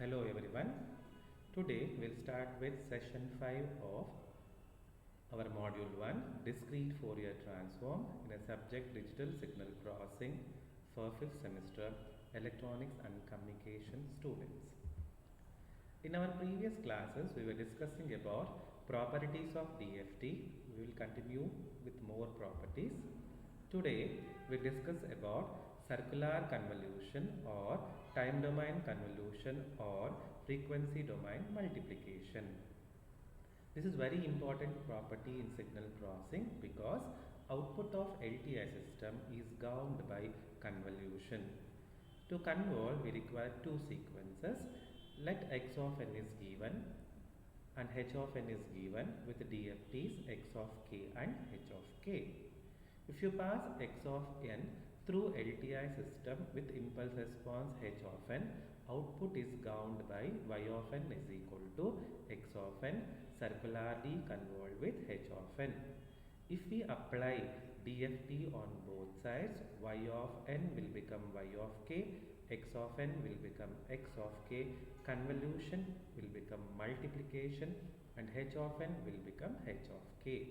Hello everyone. Today we'll start with session 5 of our module 1 discrete Fourier transform in a subject digital signal processing for 5th semester electronics and communication students. In our previous classes we were discussing about properties of DFT. We will continue with more properties. Today we discuss about circular convolution or time domain convolution or frequency domain multiplication. This is very important property in signal processing because output of LTI system is governed by convolution. To convolve we require two sequences. Let x of n is given and h of n is given with DFTs x of k and h of k. If you pass x of n through LTI system with impulse response h of n, output is governed by y of n is equal to x of n circularly convolved with h of n. If we apply DFT on both sides, y of n will become y of k, x of n will become x of k, convolution will become multiplication and h of n will become h of k.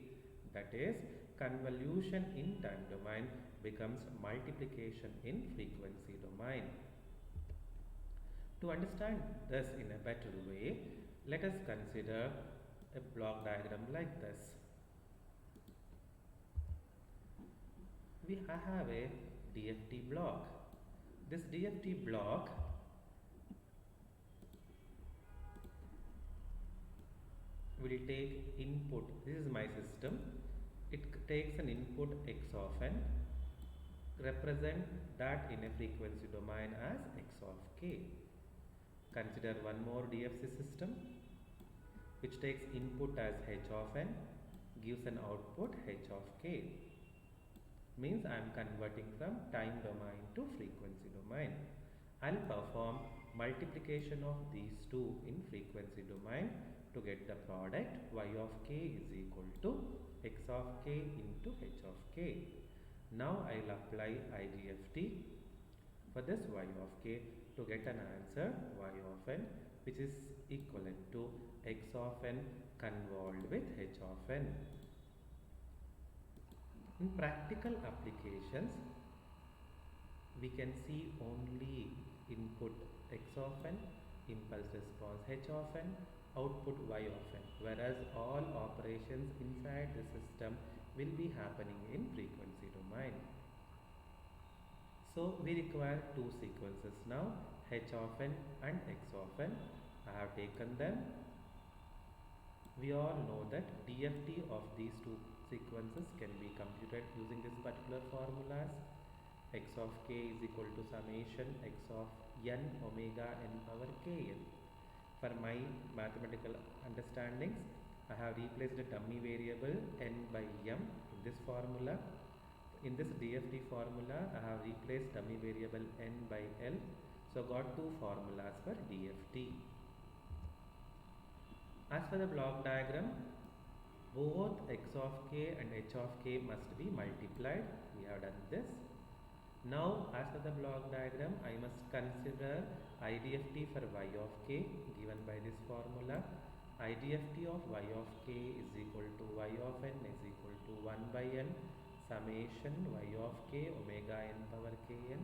That is, convolution in time domain becomes multiplication in frequency domain. To understand this in a better way, let us consider a block diagram like this. I have a DFT block. This DFT block will take input. This is my system. It takes an input x of n, represent that in a frequency domain as x of k. Consider one more DFT system which takes input as h of n, gives an output h of k. Means I am converting from time domain to frequency domain. I'll perform multiplication of these two in frequency domain to get the product y of k is equal to x of k into h of k. Now I will apply IDFT for this y of k to get an answer y of n which is equivalent to x of n convolved with h of n. In practical applications, we can see only input x of n, impulse response h of n, output y of n, whereas all operations inside the system will be happening in frequency domain. So we require two sequences now, h of n and x of n. I have taken them. We all know that DFT of these two sequences can be computed using this particular formulas. X of k is equal to summation x of n omega n power kn. For my mathematical understandings, I have replaced a dummy variable n by m in this formula. In this DFT formula, I have replaced dummy variable n by l. So got two formulas for DFT. As for the block diagram, both x of k and h of k must be multiplied. We have done this. Now as for the block diagram, I must consider IDFT for y of k given by this formula. IDFT of y of k is equal to y of n is equal to 1 by n summation y of k omega n power kn.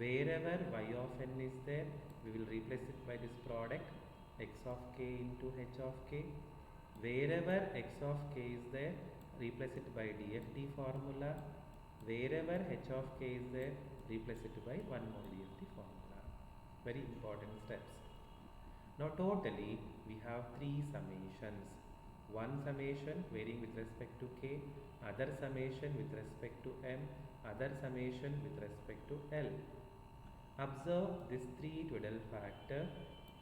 Wherever y of n is there, we will replace it by this product x of k into h of k. Wherever x of k is there, replace it by DFT formula. Wherever h of k is there, replace it by one more DFT formula. Very important steps. Now totally we have three summations. One summation varying with respect to k, other summation with respect to m, other summation with respect to l. Observe this three twiddle factor.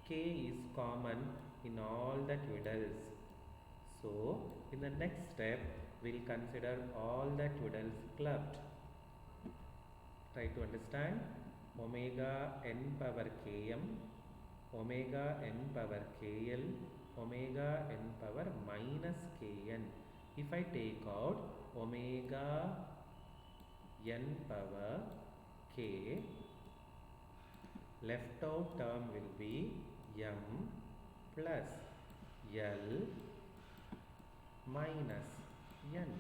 K is common in all the twiddles. So in the next step, we will consider all the twiddles clubbed. Try to understand. Omega n power km, omega n power kl, omega n power minus kn. If I take out omega n power k, left out term will be m plus l minus n.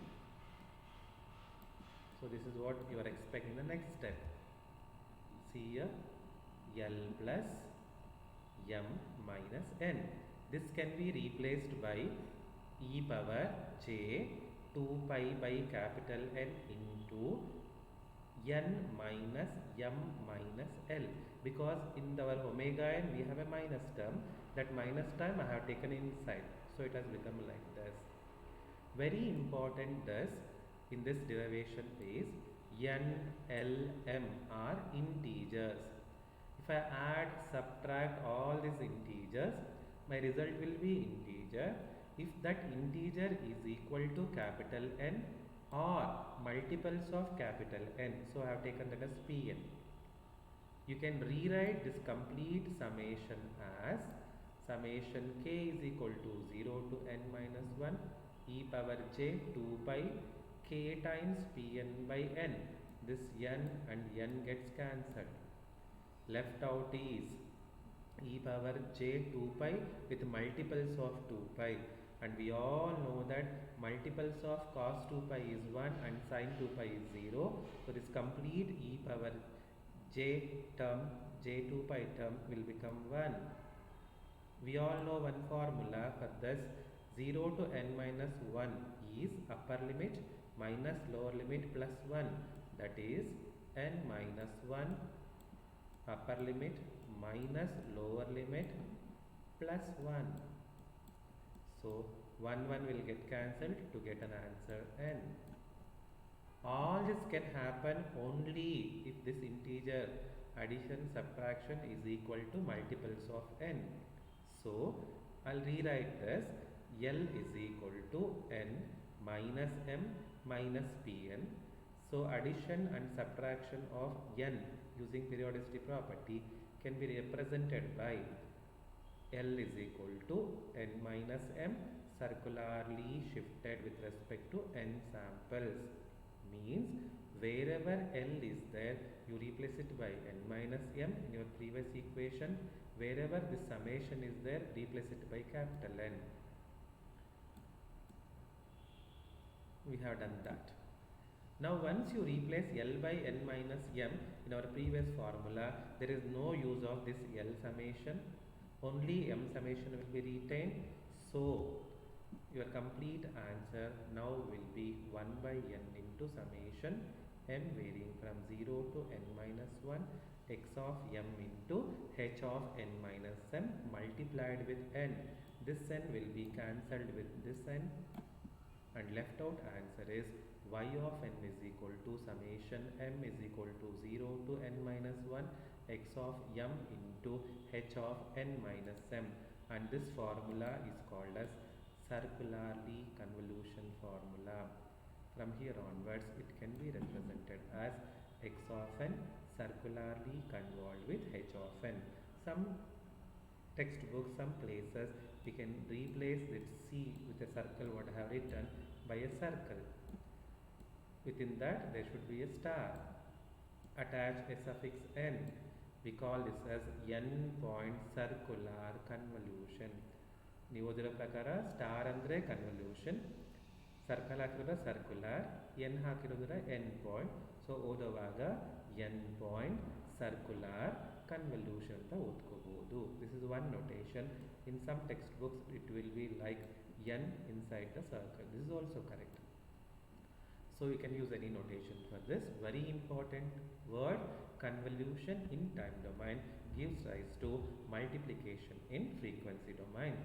So this is what you are expecting the next step. See here, l plus m minus n. This can be replaced by e power j 2 pi by capital N into n minus m minus l, because in our omega n we have a minus term. That minus term I have taken inside, so it has become like this. Very important thus in this derivation is n, l, m are integers. If I add, subtract all these integers, my result will be integer. If that integer is equal to capital N or multiples of capital N, so I have taken that as Pn. You can rewrite this complete summation as summation k is equal to 0 to n minus 1 e power j 2 pi k times Pn by n. This n and n gets cancelled. Left out is e power j 2 pi with multiples of 2 pi, and we all know that multiples of cos 2 pi is 1 and sin 2 pi is 0. So this complete e power j term, j 2 pi term will become 1. We all know one formula for this. 0 to n minus 1 is upper limit minus lower limit plus 1, that is n minus 1 upper limit minus lower limit plus 1. So 1 will get cancelled to get an answer n. All this can happen only if this integer addition subtraction is equal to multiples of n. So I'll rewrite this. L is equal to n minus m minus Pn. So addition and subtraction of n using periodicity property can be represented by L is equal to n minus m circularly shifted with respect to n samples. Means wherever L is there, you replace it by n minus m in your previous equation. Wherever this summation is there, replace it by capital N. We have done that. Now once you replace L by n minus m in our previous formula, there is no use of this L summation, only m summation will be retained. So your complete answer now will be 1 by n into summation m varying from 0 to n minus 1 x of m into h of n minus m multiplied with n. This n will be cancelled with this n, and left out answer is y of n is equal to summation m is equal to 0 to n minus 1 x of m into h of n minus m, and this formula is called as circularly convolution formula. From here onwards it can be represented as x of n circularly convolved with h of n. Some textbooks, some places we can replace this c with a circle what I have written by a circle. Within that there should be a star. Attach a suffix n. We call this as n point circular convolution. ನೀವು ಓದಿರೋ ಪ್ರಕಾರ star ಅಂದರೆ convolution, circle ಹಾಕಿರೋದ್ರೆ circular, N ಹಾಕಿರೋದ್ರೆ N point. So ಓದುವಾಗ N point circular convolution ಅಂತ ಓದ್ಕೋಬಹುದು. This is one notation. In some text books it will be like N inside the circle. This is also correct. So you can use any notation for this. Very important word, convolution in time domain gives rise to multiplication in frequency domain.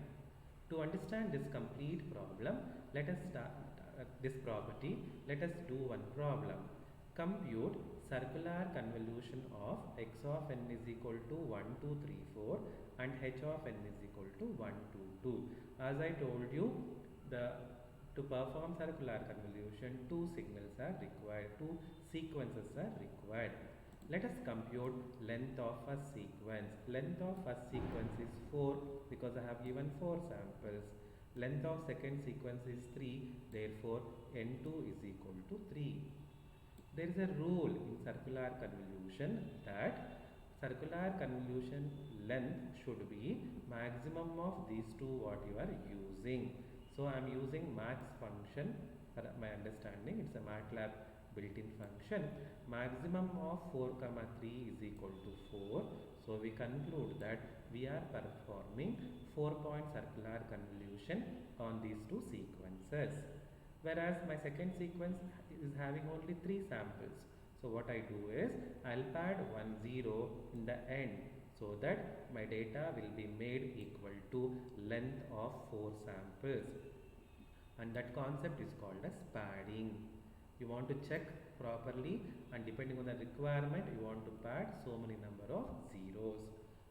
To understand this complete problem, let us start this property. Let us do one problem. Compute circular convolution of x of n is equal to 1, 2, 3, 4 and h of n is equal to 1, 2, 2. As I told you, to perform circular convolution, two signals are required, two sequences are required. Let us compute length of first sequence. Length of first sequence is 4 because I have given 4 samples. Length of second sequence is 3, therefore n2 is equal to 3. There is a rule in circular convolution that circular convolution length should be maximum of these two what you are using. So I am using max function for my understanding. It's a MATLAB built-in function. Maximum of 4 comma 3 is equal to 4. So we conclude that we are performing 4-point circular convolution on these two sequences. Whereas my second sequence is having only 3 samples. So what I do is I'll add 1 0 in the end, so that my data will be made equal to length of 4 samples, and that concept is called as padding. You want to check properly, and depending on the requirement you want to pad so many number of zeros.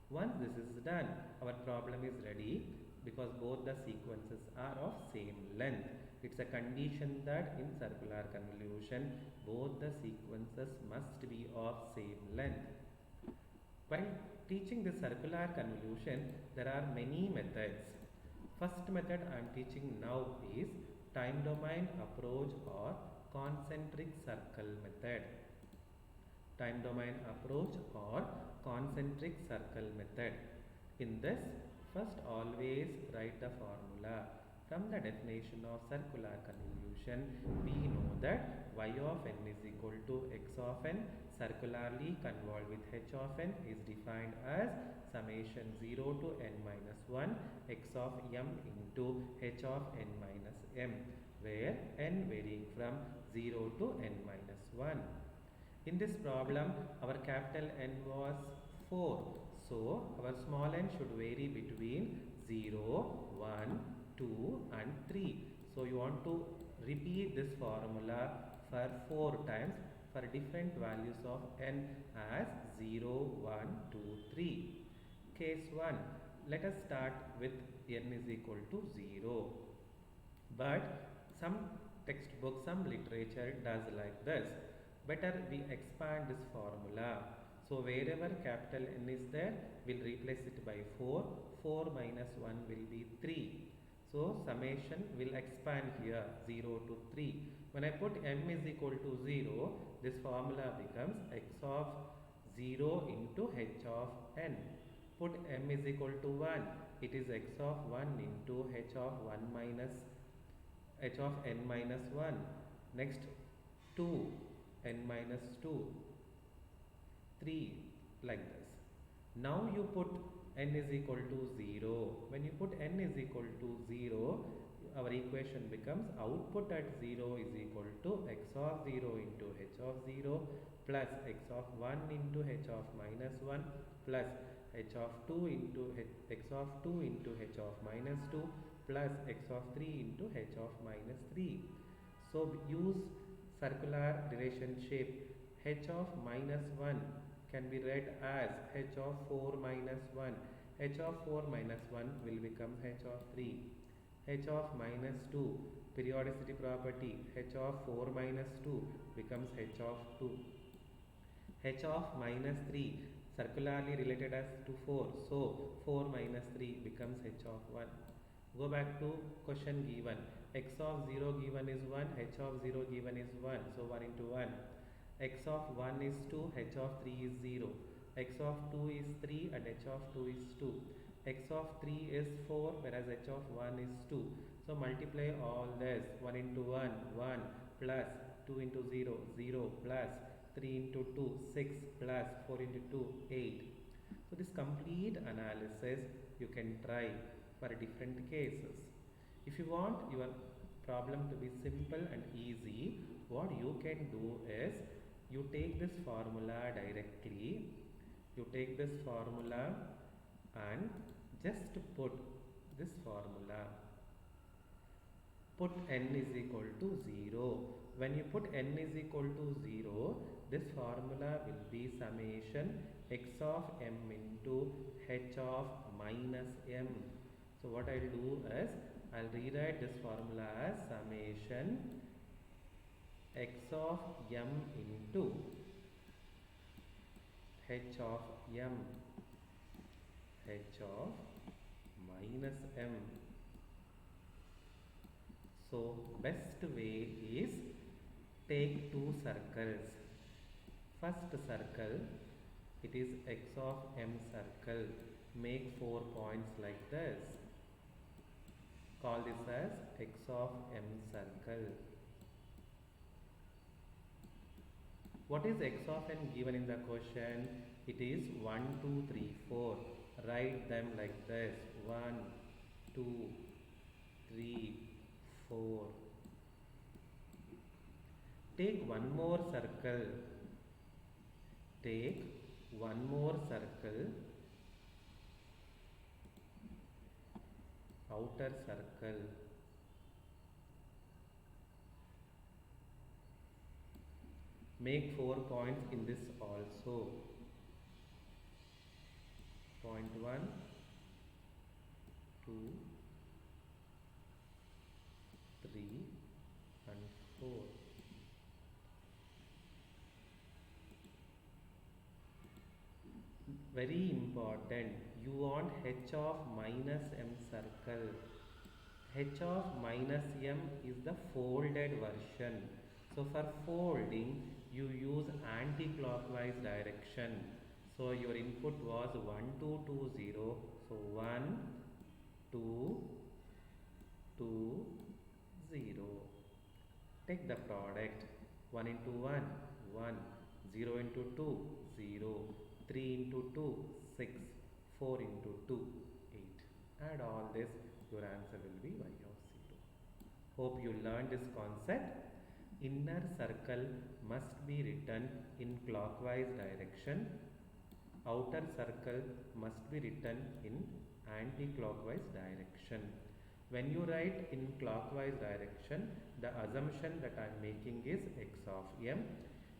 Once this is done, our problem is ready, because both the sequences are of same length. It's a condition that in circular convolution both the sequences must be of same length. While teaching the circular convolution, there are many methods. First method I am teaching now is time domain approach or concentric circle method. Time domain approach or concentric circle method. In this, first always write the formula. From the definition of circular convolution, we know that y of n is equal to x of n circularly convolved with h of n is defined as summation 0 to n minus 1 x of m into h of n minus m, where n varying from 0 to n minus 1. In this problem, our capital N was 4. So, our small n should vary between 0, 1, 2 and 3. So, you want to repeat this formula for 4 times for different values of n as 0, 1, 2, 3. Case 1. Let us start with n is equal to 0. But some textbook, some literature does like this. Better we expand this formula. So wherever capital N is there, we'll replace it by 4. 4 minus 1 will be 3. So summation will expand here 0 to 3. When I put m is equal to 0, this formula becomes x of 0 into h of n. Put m is equal to 1. It is x of 1 into h of 1 minus h of n minus 1. Next 2, n minus 2, 3, like this. Now you put n is equal to 0. When you put n is equal to 0, our equation becomes output at 0 is equal to x of 0 into h of 0 plus x of 1 into h of minus 1 plus h of 2 into x of 2 into h of minus 2 plus x of 3 into h of minus 3. So use circular relationship. H of minus 1 can be read as h of 4 minus 1. H of 4 minus 1 will become h of 3. H of minus 2, periodicity property, h of 4 minus 2 becomes h of 2. H of minus 3, circularly related as to 4. So 4 minus 3 becomes h of 1. Go back to question given. X of 0 given is 1, h of 0 given is 1. So 1 into 1. X of 1 is 2, h of 3 is 0. X of 2 is 3 and h of 2 is 2. X of 3 is 4 whereas h of 1 is 2. So multiply all this. 1 into 1, 1 plus 2 into 0, 0 plus 3 into 2, 6 plus 4 into 2, 8. So this complete analysis you can try for different cases. If you want your problem to be simple and easy, what you can do is you take this formula directly. You take this formula and just put this formula. Put n is equal to 0. When you put n is equal to 0, this formula will be summation x of m into h of minus m. So what I'll do is I'll rewrite this formula as summation x of m into h of m, h of minus m. So best way is take two circles. First circle, it is x of m circle. Make 4 points like this. Call this as x of m circle. What is x of n given in the question? It is 1, 2, 3, 4. Write them like this. 1, 2, 3, 4. Take one more circle. Take one more circle. Outer circle. Make 4 points in this also. Point 1, 2, 3 and 4. Very important, you want h of minus m circle. H of minus m is the folded version. So for folding, you use anti-clockwise direction. So your input was 1, 2, 2, 0. So 1, 2, 2, 0. Take the product. 1 into 1, 1. 0 into 2, 0. 3 into 2, 6. 4 into 2, 8. Add all this, your answer will be y of 0. Hope you learned this concept. Inner circle must be written in clockwise direction. Outer circle must be written in anti-clockwise direction. When you write in clockwise direction, the assumption that I am making is x of m.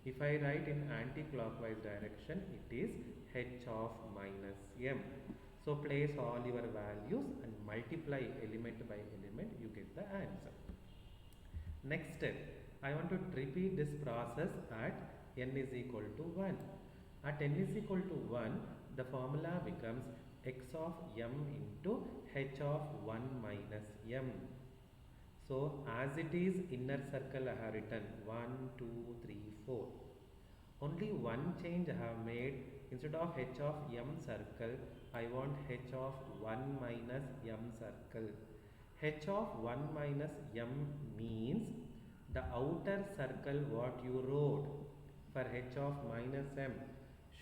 If I write in anti-clockwise direction, it is h of minus m. So place all your values and multiply element by element, you get the answer. Next step, I want to repeat this process at n is equal to 1. At n is equal to 1, the formula becomes x of m into h of 1 minus m. So as it is inner circle I have written 1, 2, 3, 4. Only one change I have made. Instead of h of m circle, I want h of 1 minus m circle. H of 1 minus m means the outer circle what you wrote for h of minus m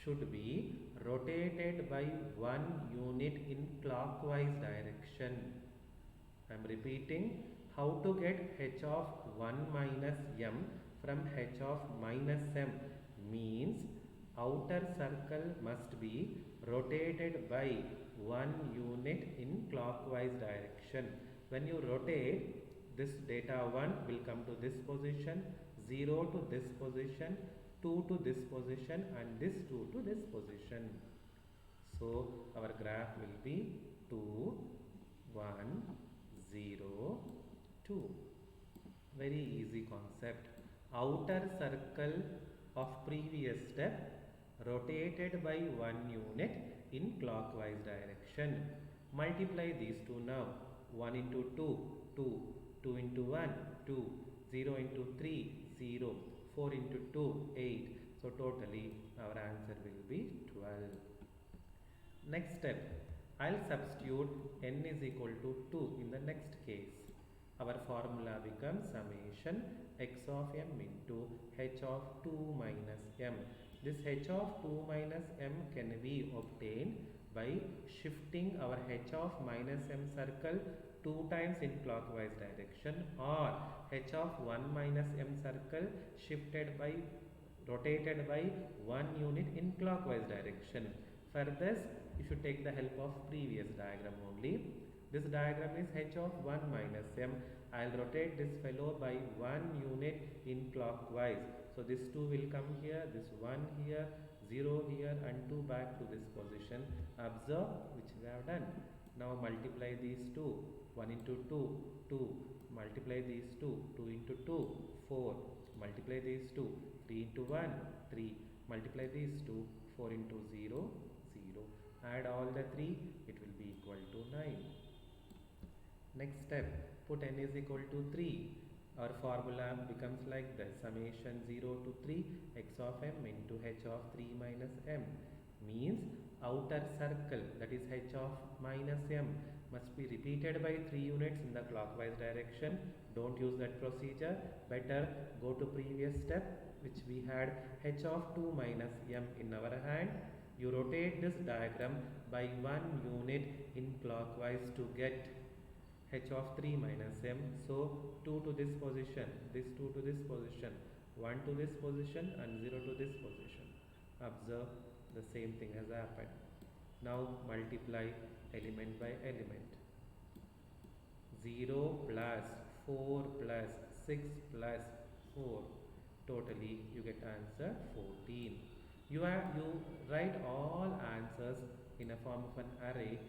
should be rotated by 1 unit in clockwise direction. I am repeating, how to get h of 1 minus m from h of minus m means outer circle must be rotated by 1 unit in clockwise direction. When you rotate, this data 1 will come to this position, 0 to this position, 2 to this position and this 2 to this position. So our graph will be 2, 1, 0, 2. Very easy concept. Outer circle of previous step rotated by 1 unit in clockwise direction. Multiply these two now. 1 into 2, 2. 2 into 1, 2. 0 into 3, 0. 4 into 2, 8. So totally our answer will be 12. Next step, I'll substitute n is equal to 2 in the next case. Our formula becomes summation x of m into h of 2 minus m. This h of 2 minus m can be obtained by shifting our h of minus m circle 2 times in clockwise direction, or h of 1 minus m circle rotated by 1 unit in clockwise direction. For this, you should take the help of previous diagram only. This diagram is h of 1 minus m. I will rotate this fellow by 1 unit in clockwise. So this 2 will come here, this 1 here, 0 here and 2 back to this position. Observe which we have done. Now multiply these two. 1 into 2, 2. Multiply these two. 2 into 2, 4. Multiply these two. 3 into 1, 3. Multiply these two. 4 into 0, 0. Add all the 3, it will be equal to 9. Next step, put n is equal to 3. Our formula becomes like this, summation 0 to 3 x of m into h of 3 minus m, means outer circle, that is h of minus m, must be repeated by 3 units in the clockwise direction. Don't use that procedure. Better go to previous step, which we had h of 2 minus m in our hand. You rotate this diagram by 1 unit in clockwise to get h of 3 minus m. So 2 to this position, this 2 to this position, 1 to this position and 0 to this position. Observe, the same thing has happened. Now multiply element by element. 0 plus 4 plus 6 plus 4. Totally you get answer 14. You write all answers in a form of an array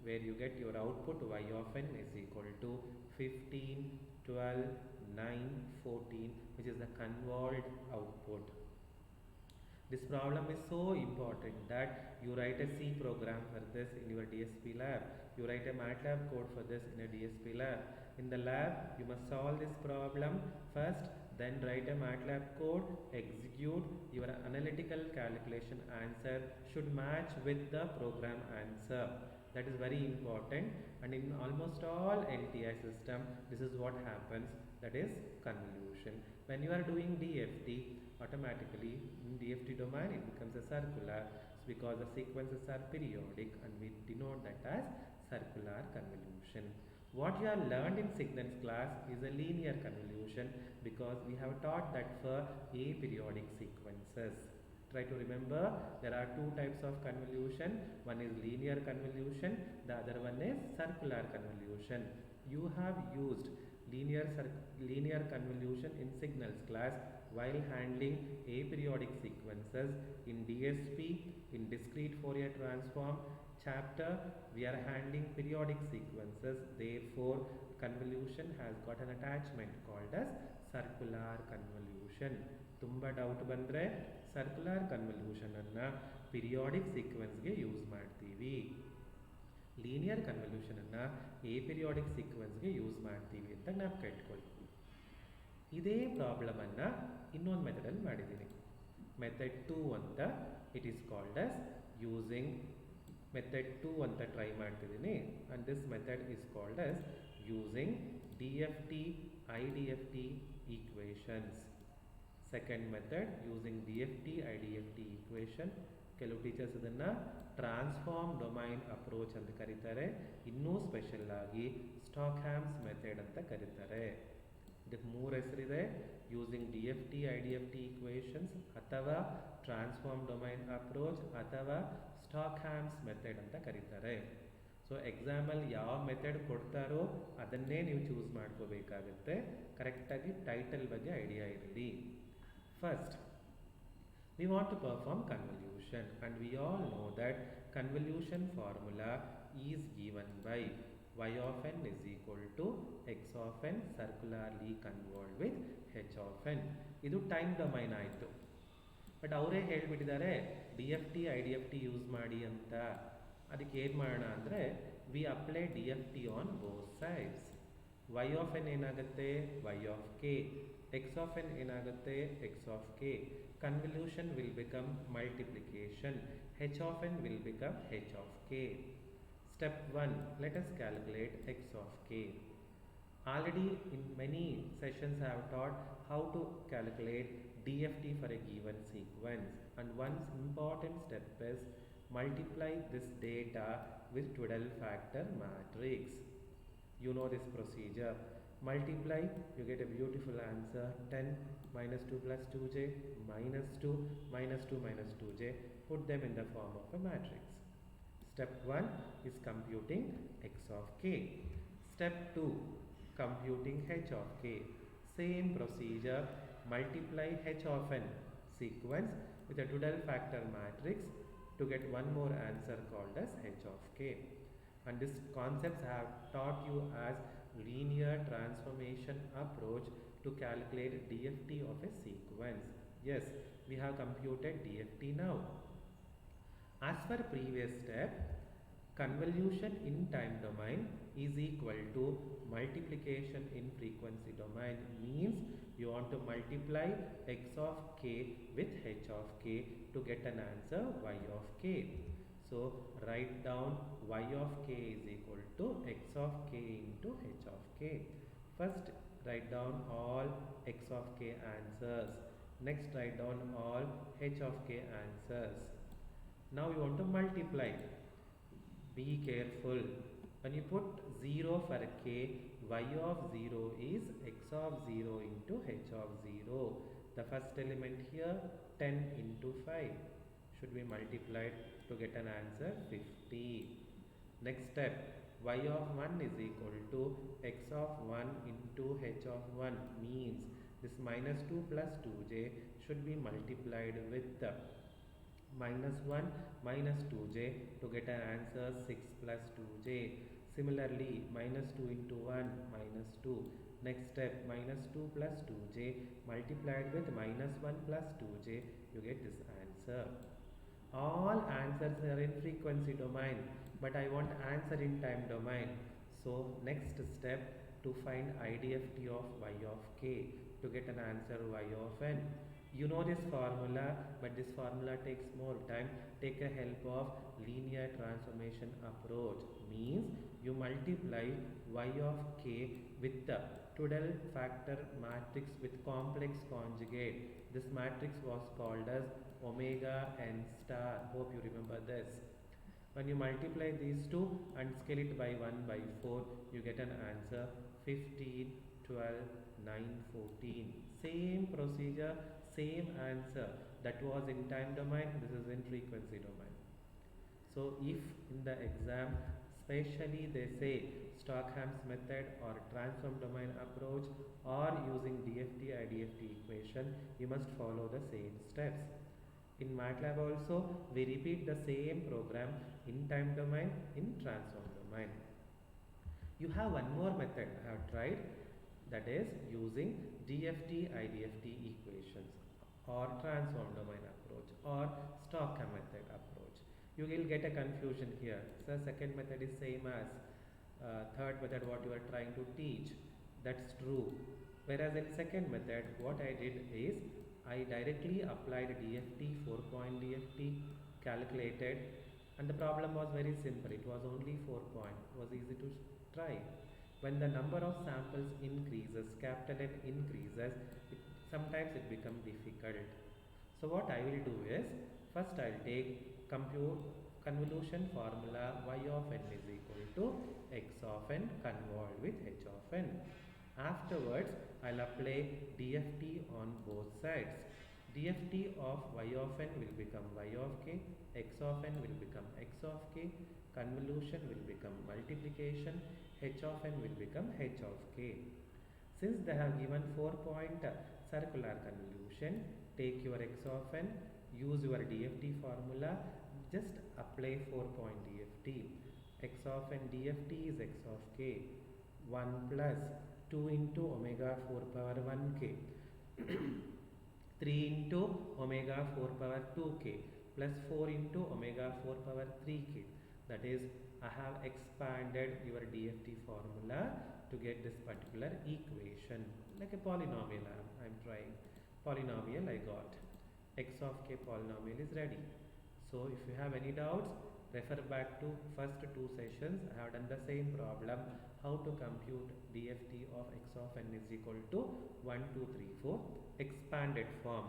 where you get your output y of n is equal to 15, 12, 9, 14, which is the convolved output. This problem is so important that you write a C program for this in your DSP lab. You write a MATLAB code for this in a DSP lab. In the lab, you must solve this problem first, then write a MATLAB code, execute. Your analytical calculation answer should match with the program answer. That is very important, and in almost all LTI system, this is what happens, that is convolution. When you are doing DFT, automatically in DFT domain it becomes a circular because the sequences are periodic and we denote that as circular convolution. What you have learned in Signan's class is a linear convolution because we have taught that for aperiodic sequences. Try to remember, there are two types of convolution. One is linear convolution, the other one is circular convolution. You have used linear convolution in signals class while handling aperiodic sequences. In DSP, in discrete Fourier transform chapter, we are handling periodic sequences. Therefore, convolution has got an attachment called as circular convolution. Tumba doubt bandre circular convolution anna periodic sequence ge use ಮಾಡ್ತೀವಿ. linear convolution ಅನ್ನ aperiodic sequence ಗೆ use ಮಾಡ್ತೀವಿ ಅಂತ ಜ್ಞಾಪಕ ಇಟ್ಕೊಳ್ಳಿ. ಇದೇ problem ಅನ್ನ ಇನ್ನೊಂದು ಮೆಥಡ್ ಅಲ್ಲಿ ಮಾಡಿದ್ದೀನಿ. ಮೆಥಡ್ 2 ಅಂತ it is called as using method 2 ಅಂತ ಟ್ರೈ ಮಾಡ್ತಿದ್ದೀನಿ, and this method is called as using DFT IDFT equations. Second method using DFT IDFT equation. ಕೆಲವು ಟೀಚರ್ಸ್ ಇದನ್ನು ಟ್ರಾನ್ಸ್ಫಾರ್ಮ್ ಡೊಮೈನ್ ಅಪ್ರೋಚ್ ಅಂತ ಕರೀತಾರೆ, ಇನ್ನೂ ಸ್ಪೆಷಲ್ ಆಗಿ ಸ್ಟಾಕ್ಹ್ಯಾಮ್ಸ್ ಮೆಥಡ್ ಅಂತ ಕರೀತಾರೆ. ಇದಕ್ಕೆ ಮೂರು ಹೆಸರಿದೆ, ಯೂಸಿಂಗ್ DFT IDFT ಈಕ್ವೇಷನ್ಸ್ ಅಥವಾ ಟ್ರಾನ್ಸ್ಫಾರ್ಮ್ ಡೊಮೈನ್ ಅಪ್ರೋಚ್ ಅಥವಾ ಸ್ಟಾಕ್ಹ್ಯಾಮ್ಸ್ ಮೆಥಡ್ ಅಂತ ಕರೀತಾರೆ. ಸೊ ಎಕ್ಸಾಮಲ್ಲಿ ಯಾವ ಮೆಥಡ್ ಕೊಡ್ತಾರೋ ಅದನ್ನೇ ನೀವು ಚೂಸ್ ಮಾಡ್ಕೋಬೇಕಾಗುತ್ತೆ. ಕರೆಕ್ಟಾಗಿ ಟೈಟಲ್ ಬಗ್ಗೆ ಐಡಿಯಾ ಇರಲಿ. First, we want to perform convolution, and we all know that convolution formula is given by y of n is equal to x of n circularly convolved with h of n. ಇದು time domain ಆಯಿತು. But ಅವರೇ ಹೇಳಿಬಿಟ್ಟಿದ್ದಾರೆ DFT IDFT use ಮಾಡಿ ಅಂತ. ಅದಕ್ಕೆ ಏನು ಮಾಡೋಣ ಅಂದರೆ we apply DFT on both sides. y of n ಏನಾಗುತ್ತೆ y of k, x of n ಏನಾಗುತ್ತೆ x of k. Convolution will become multiplication, h of n will become h of k. Step 1, let us calculate x of k. Already in many sessions I have taught how to calculate DFT for a given sequence, and one important step is multiply this data with Twiddle factor matrix. You know this procedure. Multiply, you get a beautiful answer, 10 minus 2 plus 2j minus 2 minus 2 minus 2j. Put them in the form of a matrix. Step 1 is computing x of k. Step 2, computing h of k. Same procedure, multiply h of n sequence with a Twiddle factor matrix to get one more answer called as h of k. And this concepts I have taught you as linear transformation approach to calculate DFT of a sequence. Yes, we have computed DFT now. As per previous step, convolution in time domain is equal to multiplication in frequency domain. Means you want to multiply x of k with h of k to get an answer y of k. So write down y of k is equal to x of k into h of k. First write down all x of k answers. Next write down all h of k answers. Now you want to multiply. Be careful. When you put 0 for k, y of 0 is x of 0 into h of 0. The first element here 10 into 5 should be multiplied to get an answer 50. Next step, y of 1 is equal to x of 1 into h of 1 means this minus 2 plus 2j should be multiplied with minus 1 minus 2j to get an answer 6 plus 2j. Similarly, minus 2 into 1 minus 2. Next step, minus 2 plus 2j multiplied with minus 1 plus 2j, you get this answer. All answers are in frequency domain, but I want answer in time domain. So next step, to find IDFT of y of k to get an answer y of n. You know this formula, but this formula takes more time. Take a help of linear transformation approach. Means you multiply y of k with the Tudel factor matrix with complex conjugate. This matrix was called as omega n star. Hope you remember this. When you multiply these two and scale it by 1 by 4, you get an answer 15, 12, 9, 14. Same procedure, same answer. That was in time domain, this is in frequency domain. So if in the exam, especially they say Stockham's method or transform domain approach or using DFT IDFT equation, you must follow the same steps. In MATLAB also, we repeat the same program in time domain, in transform domain. You have one more method I have tried, that is using DFT IDFT equations or transform domain approach or Stockham method approach. You will get a confusion here. So second method is same as third method what you are trying to teach. That's true. Whereas in second method, what I did is I directly applied DFT, 4-point DFT, calculated, and the problem was very simple. It was only 4 points. It was easy to try. When the number of samples increases, capital N increases, sometimes it becomes difficult. So what I will do is, first I will take convolution formula y of n is equal to x of n convolved with h of n. Afterwards, I will apply DFT on both sides. DFT of y of n will become y of k, x of n will become x of k, convolution will become multiplication, h of n will become h of k. Since they have given 4-point circular convolution, take your x of n, use your DFT formula, just apply 4-point DFT. X of n DFT is x of k, 1 plus 2 into omega 4 power 1k, 3 into omega 4 power 2k, plus 4 into omega 4 power 3k. That is, I have expanded your DFT formula to get this particular equation. Like a polynomial I am trying. Polynomial I got. X of k polynomial is ready. So if you have any doubts, refer back to first 2 sessions. I have done the same problem. How to compute DFT of x of n is equal to 1, 2, 3, 4 expanded form.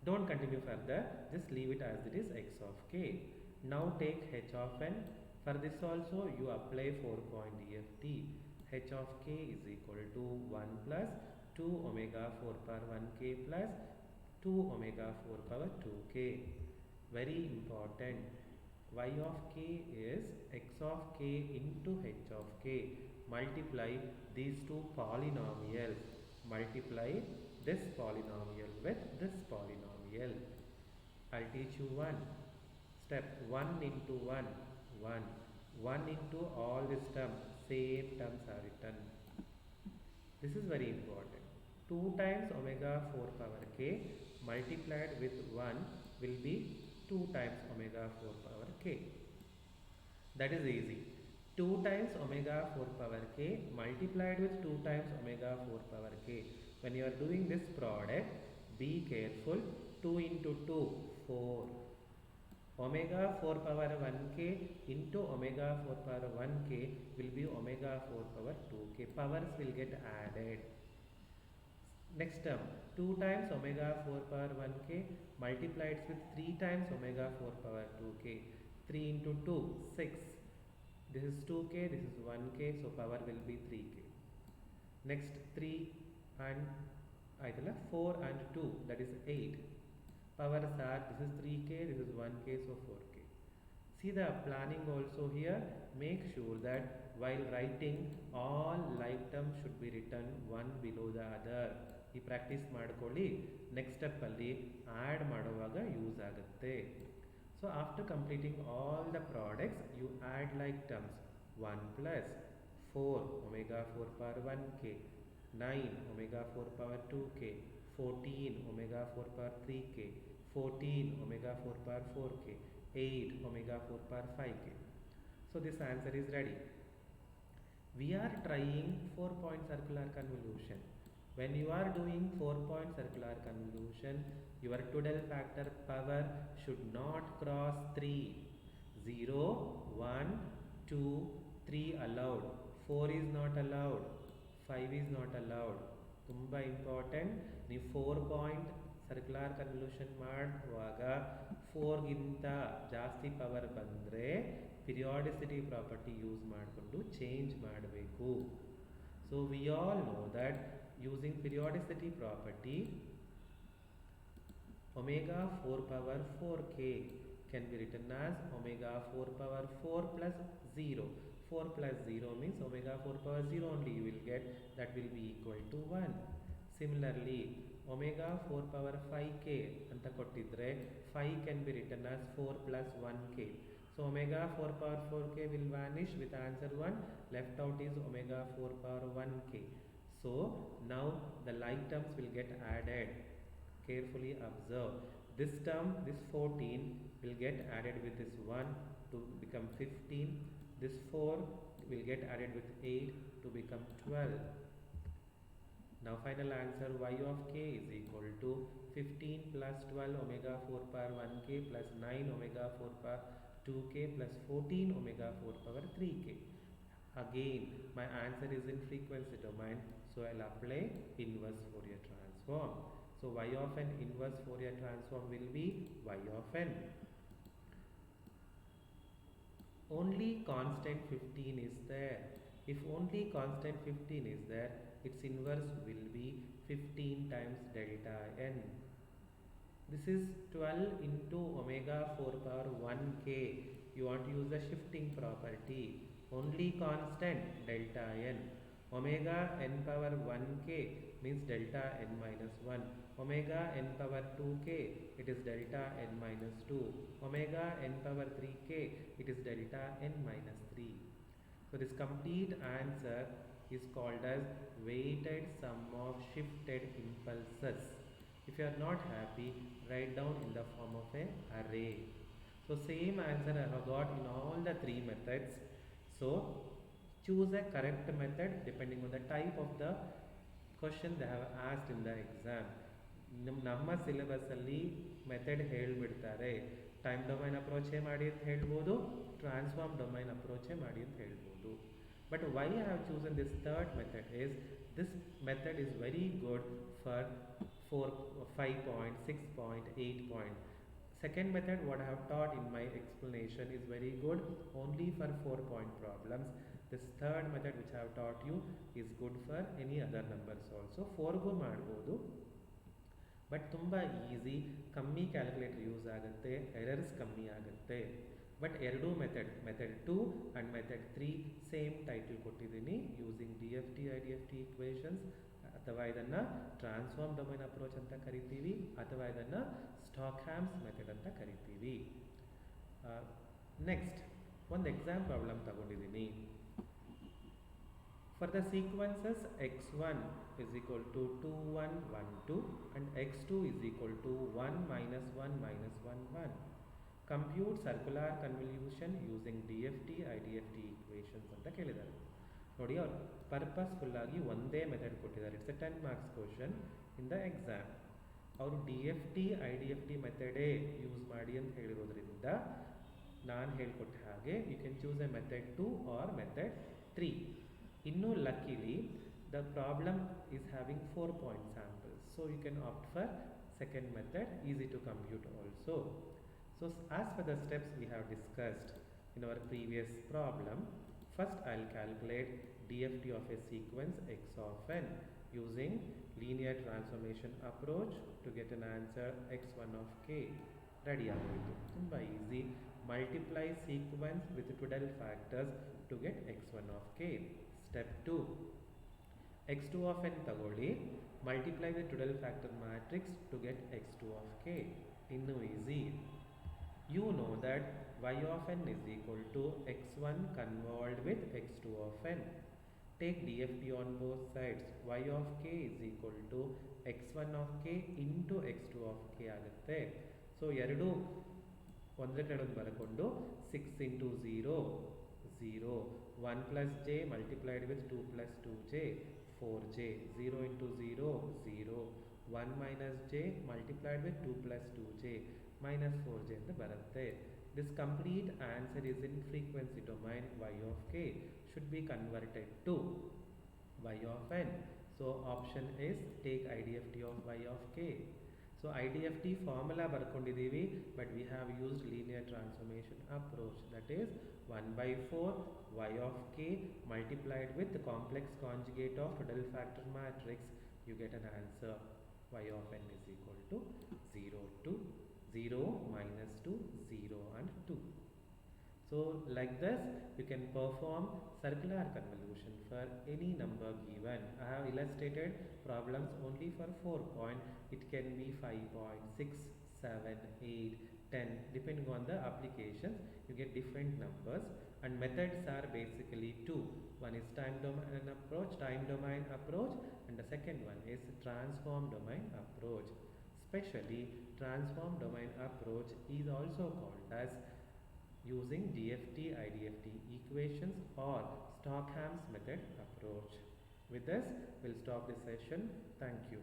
Don't continue further. Just leave it as it is x of k. Now take h of n. For this also you apply 4-point DFT. h of k is equal to 1 plus 2 omega 4 power 1k plus 2 omega 4 power 2k. Very important. Y of k is x of k into h of k. Multiply these two polynomials. Multiply this polynomial with this polynomial. I'll teach you one. Step 1 into 1, 1. 1 into all these terms, same terms are written. This is very important. 2 times omega 4 power k multiplied with 1 will be 2 times omega 4 power k. That is easy. 2 times omega 4 power k multiplied with 2 times omega 4 power k. When you are doing this product, be careful. 2 into 2, 4. Omega 4 power 1k into omega 4 power 1k will be omega 4 power 2k. Powers will get added. Next term, 2 times omega 4 power 1k multiplied with 3 times omega 4 power 2k. 3 into 2, 6. This is 2k, this is 1k, so power will be 3k. Next, 3 and 4 and 2, that is 8. Powers are, this is 3k, this is 1k, so 4k. See the planning also here. Make sure that while writing, all like terms should be written one below the other. ಈ practice ಮಾಡ್ಕೊಳ್ಳಿ. Next ಸ್ಟೆಪ್ಪಲ್ಲಿ add ಮಾಡುವಾಗ use ಆಗುತ್ತೆ. So after completing all the products you add like terms 1 plus 4 omega 4 power 1k, 9 omega 4 power 2k, 14 omega 4 power 3k, 14 omega 4 power 4k, 8 omega 4 power 5k. So this answer is ready. We are trying 4-point circular convolution. When you are doing 4-point circular convolution, your total factor power should not cross 3. 0, 1, 2, 3 allowed. 4 is not allowed. 5 is not allowed. Tumba important. ನೀವು 4-point circular convolution ಮಾಡುವಾಗ 4 ಗಿಂತ ಜಾಸ್ತಿ power ಬಂದರೆ periodicity property use ಮಾಡಿಕೊಂಡು change ಮಾಡಬೇಕು. So we all know that using periodicity property, omega 4 power 4k can be written as omega 4 power 4 plus 0. 4 plus 0 means omega 4 power 0 only you will get, that will be equal to 1. Similarly, omega 4 power 5k anta kottidre 5 can be written as 4 plus 1k. So omega 4 power 4k will vanish with answer 1. Left out is omega 4 power 1k. So now the like terms will get added. Carefully observe. This term, this 14 will get added with this 1 to become 15. This 4 will get added with 8 to become 12. Now final answer, y of k is equal to 15 plus 12 omega 4 power 1k plus 9 omega 4 power 2k plus 14 omega 4 power 3k. Again, my answer is in frequency domain, so I'll apply inverse Fourier transform. So y of n inverse Fourier transform will be y of n. Only constant 15 is there. If only constant 15 is there, its inverse will be 15 times delta n. This is 12 into omega 4 power 1k. You want to use the shifting property. Only constant delta n. Omega n power 1k means delta n minus 1. Omega n power 2k, it is delta n minus 2. Omega n power 3k, it is delta n minus 3. So this complete answer is called as weighted sum of shifted impulses. If you are not happy, write down in the form of an array. So same answer I have got in all the 3 methods. So choose a correct method depending on the type of the question they have asked in the exam. ನಮ್ಮ ಸಿಲೆಬಸ್ಸಲ್ಲಿ method ಹೇಳಿಬಿಡ್ತಾರೆ. Time domain ಅಪ್ರೋಚೇ ಮಾಡಿ ಅಂತ ಹೇಳ್ಬೋದು, transform domain ಅಪ್ರೋಚೇ ಮಾಡಿ ಅಂತ ಹೇಳ್ಬೋದು. But why I have chosen this third method is, this method is very good for 4, 5 point, 6 point, 8 point. Second method what I have taught in my explanation is very good only for 4-point problems. This third method which I have taught you is good for any other numbers also. 4 ಮಾಡ್ಬೋದು, but ತುಂಬ easy, ಕಮ್ಮಿ calculator use ಆಗುತ್ತೆ, errors ಕಮ್ಮಿ ಆಗುತ್ತೆ. But ಎರಡೂ method 2 and method 3 same title ಕೊಟ್ಟಿದ್ದೀನಿ, using DFT IDFT equations, ಅಥವಾ ಇದನ್ನು ಟ್ರಾನ್ಸ್ಫಾರ್ಮ್ ಡೊಮೈನ್ ಅಪ್ರೋಚ್ ಅಂತ ಕರಿತೀವಿ, ಅಥವಾ ಇದನ್ನು ಸ್ಟಾಕ್ಹ್ಯಾಮ್ಸ್ ಮೆಥಡ್ ಅಂತ ಕರಿತೀವಿ. ನೆಕ್ಸ್ಟ್ ಒಂದು ಎಕ್ಸಾಮ್ ಪ್ರಾಬ್ಲಮ್ ತಗೊಂಡಿದ್ದೀನಿ. For the sequences x1 is equal to 2, 1, 1, 2 and x2 is equal to 1, minus 1, minus 1, 1. Compute circular convolution using DFT IDFT equations ಅಂತ ಕೇಳಿದ್ದಾರೆ. ನೋಡಿ, ಅವರು ಪರ್ಪಸ್ಫುಲ್ ಆಗಿ ಒಂದೇ ಮೆಥಡ್ ಕೊಟ್ಟಿದ್ದಾರೆ. It's a 10 marks question in the exam. ಅವರು D F T I D F T ಮೆಥಡೇ use ಮಾಡಿ ಅಂತ ಹೇಳಿರೋದ್ರಿಂದ ನಾನು ಹೇಳ್ಕೊಟ್ಟ ಹಾಗೆ you can choose a method 2 or method 3. ಇನ್ನು luckily the problem is having 4 point samples, so you can opt for second method, easy to compute also. So as for the steps we have discussed in our previous problem, first I'll calculate DFT of a sequence x of n using linear transformation approach to get an answer x1 of k. Ready agoytu, tumba easy. Multiply sequence with 12 factors to get x1 of k. Step 2, x2 of n ತಗೊಳ್ಳಿ, multiply the 12 factor matrix to get x2 of k. Innu easy. You know that y of n is equal to x1 convolved with x2 of n. Take DFT on both sides. Y of k is equal to x1 of k into x2 of k ಆಗುತ್ತೆ. So ಎರಡು ಒಂದರ ಕಡೆ ಬರಕೊಂಡು 6 into 0 0, 1 plus j multiplied with 2 plus 2j 4j, 0 into 0 0, 1 minus j multiplied with 2 plus 2j minus 4j ಅಂತ ಬರುತ್ತೆ. This complete answer is in frequency domain. Y of k should be converted to y of n. So option is take IDFT of y of k. So IDFT formula ಬರ್ಕೊಂಡಿದ್ದೀವಿ, but we have used linear transformation approach, that is 1 by 4 y of k multiplied with the complex conjugate of 12 factor matrix, you get an answer y of n is equal to 0 to 0 minus 2 0 and 2. So like this you can perform circular convolution for any number given. I have illustrated problems only for 4 point. It can be 5.6, 7, 8, 10 depending on the applications. You get different numbers, and methods are basically two. One is time domain approach, and the second one is transform domain approach. Especially transform domain approach is also called as using DFT IDFT equations or Stockham's method approach. With this we'll stop this session. Thank you.